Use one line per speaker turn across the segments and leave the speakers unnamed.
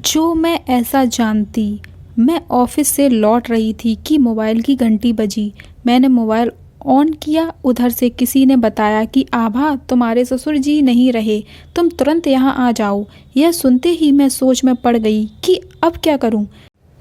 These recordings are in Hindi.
जो मैं ऐसा जानती। मैं ऑफिस से लौट रही थी कि मोबाइल की घंटी बजी। मैंने मोबाइल ऑन किया। उधर से किसी ने बताया कि आभा, तुम्हारे ससुर जी नहीं रहे, तुम तुरंत यहाँ आ जाओ। यह सुनते ही मैं सोच में पड़ गई कि अब क्या करूँ,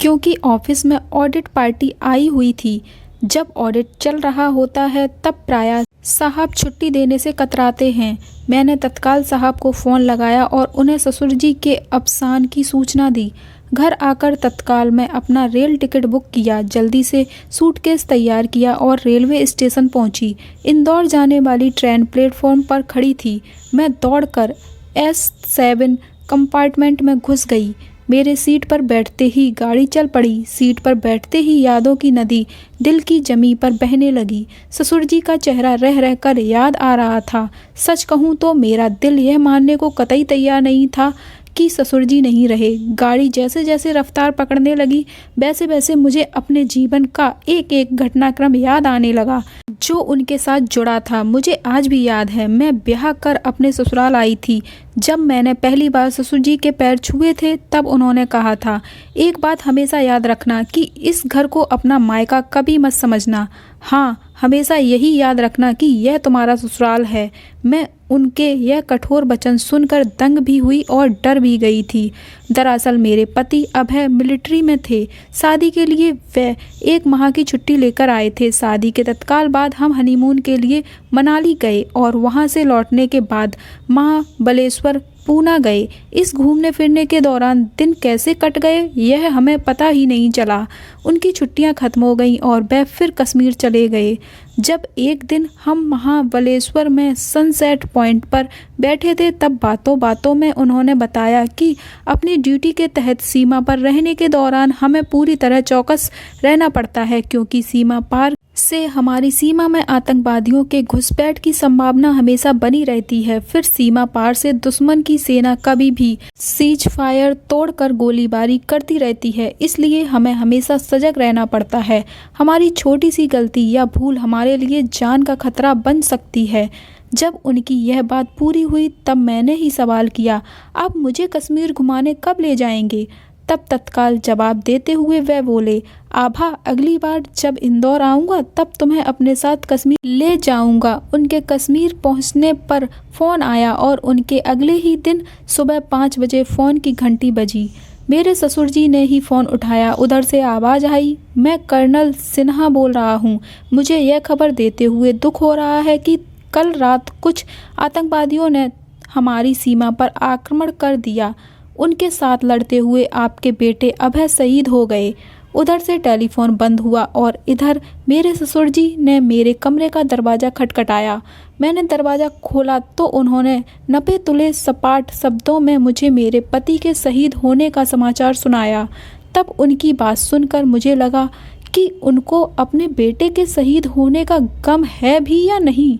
क्योंकि ऑफिस में ऑडिट पार्टी आई हुई थी। जब ऑडिट चल रहा होता है तब प्रायः साहब छुट्टी देने से कतराते हैं। मैंने तत्काल साहब को फ़ोन लगाया और उन्हें ससुर जी के अवसान की सूचना दी। घर आकर तत्काल मैं अपना रेल टिकट बुक किया, जल्दी से सूटकेस तैयार किया और रेलवे स्टेशन पहुंची। इंदौर जाने वाली ट्रेन प्लेटफॉर्म पर खड़ी थी। मैं दौड़कर S7 कंपार्टमेंट में घुस गई। मेरे सीट पर बैठते ही गाड़ी चल पड़ी। सीट पर बैठते ही यादों की नदी दिल की जमी पर बहने लगी। ससुर जी का चेहरा रह रह कर याद आ रहा था। सच कहूँ तो मेरा दिल यह मानने को कतई तैयार नहीं था कि ससुर जी नहीं रहे। गाड़ी जैसे जैसे रफ्तार पकड़ने लगी वैसे वैसे मुझे अपने जीवन का एक एक घटनाक्रम याद आने लगा जो उनके साथ जुड़ा था। मुझे आज भी याद है, मैं ब्याह कर अपने ससुराल आई थी। जब मैंने पहली बार ससुर जी के पैर छुए थे तब उन्होंने कहा था, एक बात हमेशा याद रखना कि इस घर को अपना मायका कभी मत समझना। हाँ, हमेशा यही याद रखना कि यह तुम्हारा ससुराल है। मैं उनके यह कठोर वचन सुनकर दंग भी हुई और डर भी गई थी। दरअसल मेरे पति अभय मिलिट्री में थे। शादी के लिए वे 1 माह की छुट्टी लेकर आए थे। शादी के तत्काल बाद हम हनीमून के लिए मनाली गए और वहां से लौटने के बाद महाबलेश्वर, पूना गए। इस घूमने फिरने के दौरान दिन कैसे कट गए यह हमें पता ही नहीं चला। उनकी छुट्टियां खत्म हो गईं और वे फिर कश्मीर चले गए। जब एक दिन हम महाबलेश्वर में सनसेट पॉइंट पर बैठे थे तब बातों बातों में उन्होंने बताया कि अपनी ड्यूटी के तहत सीमा पर रहने के दौरान हमें पूरी तरह चौकस रहना पड़ता है, क्योंकि सीमा पार से हमारी सीमा में आतंकवादियों के घुसपैठ की संभावना हमेशा बनी रहती है। फिर सीमा पार से दुश्मन की सेना कभी भी सीज फायर तोड़कर गोलीबारी करती रहती है, इसलिए हमें हमेशा सजग रहना पड़ता है। हमारी छोटी सी गलती या भूल हमारे लिए जान का खतरा बन सकती है। जब उनकी यह बात पूरी हुई तब मैंने ही सवाल किया, आप मुझे कश्मीर घुमाने कब ले जाएंगे? तब तत्काल जवाब देते हुए वह बोले, आभा, अगली बार जब इंदौर आऊँगा तब तुम्हें अपने साथ कश्मीर ले जाऊँगा। उनके कश्मीर पहुँचने पर फ़ोन आया और उनके अगले ही दिन सुबह 5 बजे फ़ोन की घंटी बजी। मेरे ससुर जी ने ही फ़ोन उठाया। उधर से आवाज़ आई, मैं कर्नल सिन्हा बोल रहा हूँ। मुझे यह खबर देते हुए दुख हो रहा है कि कल रात कुछ आतंकवादियों ने हमारी सीमा पर आक्रमण कर दिया। उनके साथ लड़ते हुए आपके बेटे अभय शहीद हो गए। उधर से टेलीफोन बंद हुआ और इधर मेरे ससुर जी ने मेरे कमरे का दरवाज़ा खटखटाया। मैंने दरवाज़ा खोला तो उन्होंने नपे तुले सपाट शब्दों में मुझे मेरे पति के शहीद होने का समाचार सुनाया। तब उनकी बात सुनकर मुझे लगा कि उनको अपने बेटे के शहीद होने का गम है भी या नहीं।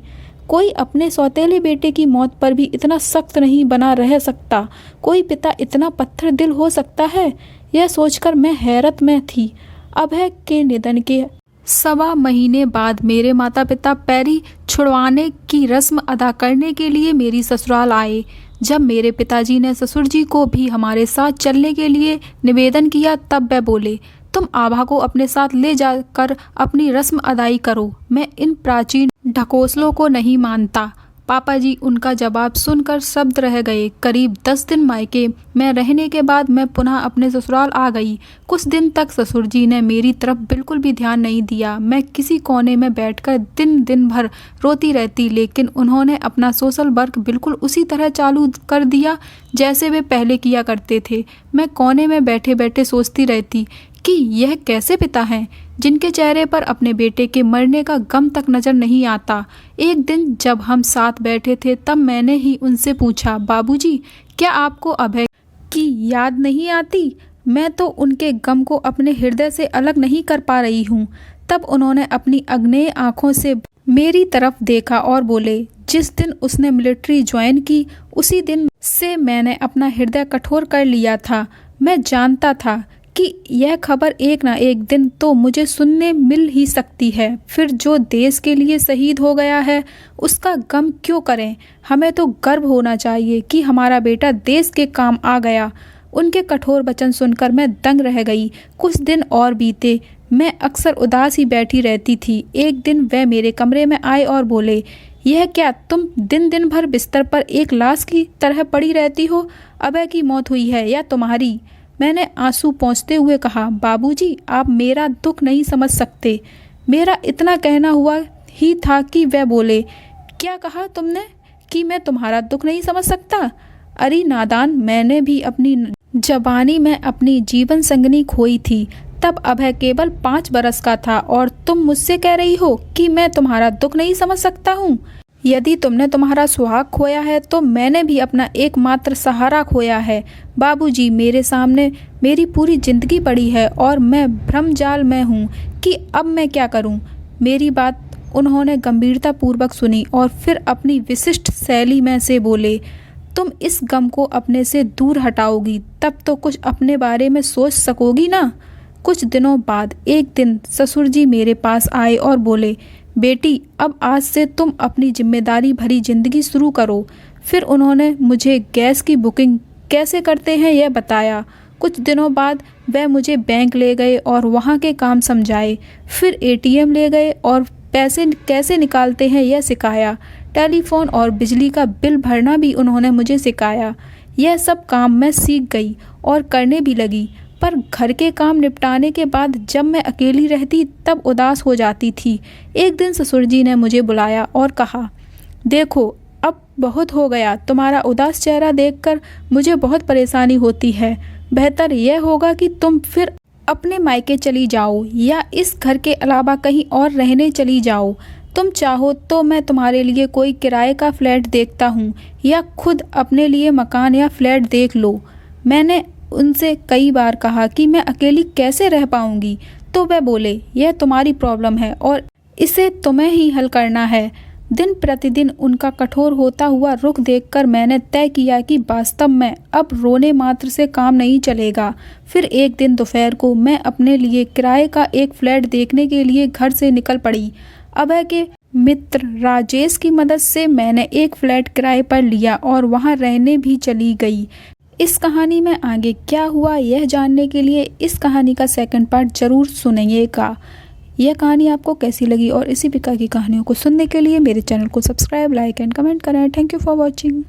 कोई अपने सौतेले बेटे की मौत पर भी इतना सख्त नहीं बना रह सकता। कोई पिता इतना पत्थर दिल हो सकता है? यह सोचकर मैं हैरत में थी। अभय के निधन के 1.25 महीने बाद मेरे माता पिता पैरी छुड़वाने की रस्म अदा करने के लिए मेरी ससुराल आए। जब मेरे पिताजी ने ससुर जी को भी हमारे साथ चलने के लिए निवेदन किया तब वे बोले, तुम आभा को अपने साथ ले जाकर अपनी रस्म अदाई करो। मैं इन प्राचीन ढकोसलों को नहीं मानता। पापा जी, उनका जवाब सुनकर शब्द रह गए। करीब 10 दिन मायके में रहने के बाद मैं पुनः अपने ससुराल आ गई। कुछ दिन तक ससुर जी ने मेरी तरफ बिल्कुल भी ध्यान नहीं दिया। मैं किसी कोने में बैठकर दिन भर रोती रहती, लेकिन उन्होंने अपना सोशल वर्क बिल्कुल उसी तरह चालू कर दिया जैसे वे पहले किया करते थे। मैं कोने में बैठे बैठे सोचती रहती कि यह कैसे पिता हैं जिनके चेहरे पर अपने बेटे के मरने का गम तक नजर नहीं आता। एक दिन जब हम साथ बैठे थे तब मैंने ही उनसे पूछा, बाबूजी, क्या आपको अभय की याद नहीं आती? मैं तो उनके गम को अपने हृदय से अलग नहीं कर पा रही हूँ। तब उन्होंने अपनी अग्नेय आंखों से मेरी तरफ देखा और बोले, जिस दिन उसने मिलिट्री ज्वाइन की उसी दिन से मैंने अपना हृदय कठोर कर लिया था। मैं जानता था कि यह खबर एक ना एक दिन तो मुझे सुनने मिल ही सकती है। फिर जो देश के लिए शहीद हो गया है उसका गम क्यों करें? हमें तो गर्व होना चाहिए कि हमारा बेटा देश के काम आ गया। उनके कठोर वचन सुनकर मैं दंग रह गई। कुछ दिन और बीते। मैं अक्सर उदास ही बैठी रहती थी। एक दिन वह मेरे कमरे में आए और बोले, यह क्या, तुम दिन दिन भर बिस्तर पर एक लाश की तरह पड़ी रहती हो? अभय की मौत हुई है या तुम्हारी? मैंने आंसू पोंछते हुए कहा, बाबूजी, आप मेरा दुख नहीं समझ सकते। मेरा इतना कहना हुआ ही था कि वह बोले, क्या कहा तुमने कि मैं तुम्हारा दुख नहीं समझ सकता? अरे नादान, मैंने भी अपनी जवानी में अपनी जीवन संगनी खोई थी। तब अभय केवल 5 बरस का था और तुम मुझसे कह रही हो कि मैं तुम्हारा दुख नहीं समझ सकता हूँ। यदि तुमने तुम्हारा सुहाग खोया है तो मैंने भी अपना एकमात्र सहारा खोया है। बाबूजी, मेरे सामने मेरी पूरी जिंदगी पड़ी है और मैं भ्रमजाल में हूँ कि अब मैं क्या करूँ। मेरी बात उन्होंने गंभीरतापूर्वक सुनी और फिर अपनी विशिष्ट शैली में से बोले, तुम इस गम को अपने से दूर हटाओगी तब तो कुछ अपने बारे में सोच सकोगी ना। कुछ दिनों बाद एक दिन ससुर जी मेरे पास आए और बोले, बेटी, अब आज से तुम अपनी जिम्मेदारी भरी जिंदगी शुरू करो। फिर उन्होंने मुझे गैस की बुकिंग कैसे करते हैं यह बताया। कुछ दिनों बाद वह मुझे बैंक ले गए और वहाँ के काम समझाए। फिर एटीएम ले गए और पैसे कैसे निकालते हैं यह सिखाया। टेलीफोन और बिजली का बिल भरना भी उन्होंने मुझे सिखाया। यह सब काम मैं सीख गई और करने भी लगी। पर घर के काम निपटाने के बाद जब मैं अकेली रहती तब उदास हो जाती थी। एक दिन ससुर जी ने मुझे बुलाया और कहा, देखो, अब बहुत हो गया। तुम्हारा उदास चेहरा देखकर मुझे बहुत परेशानी होती है। बेहतर यह होगा कि तुम फिर अपने मायके चली जाओ या इस घर के अलावा कहीं और रहने चली जाओ। तुम चाहो तो मैं तुम्हारे लिए कोई किराए का फ्लैट देखता हूँ या खुद अपने लिए मकान या फ्लैट देख लो। मैंने उनसे कई बार कहा कि मैं अकेली कैसे रह पाऊंगी, तो वह बोले, यह तुम्हारी प्रॉब्लम है और इसे तुम्हें ही हल करना है। दिन प्रतिदिन उनका कठोर होता हुआ रुख देखकर मैंने तय किया कि वास्तव में अब रोने मात्र से काम नहीं चलेगा। फिर एक दिन दोपहर को मैं अपने लिए किराए का एक फ्लैट देखने के लिए घर से निकल पड़ी। अभय के मित्र राजेश की मदद से मैंने एक फ्लैट किराए पर लिया और वहां रहने भी चली गई। इस कहानी में आगे क्या हुआ यह जानने के लिए इस कहानी का सेकंड पार्ट जरूर सुनिएगा। यह कहानी आपको कैसी लगी और इसी प्रकार की कहानियों को सुनने के लिए मेरे चैनल को सब्सक्राइब, लाइक एंड कमेंट करें। Thank you for watching.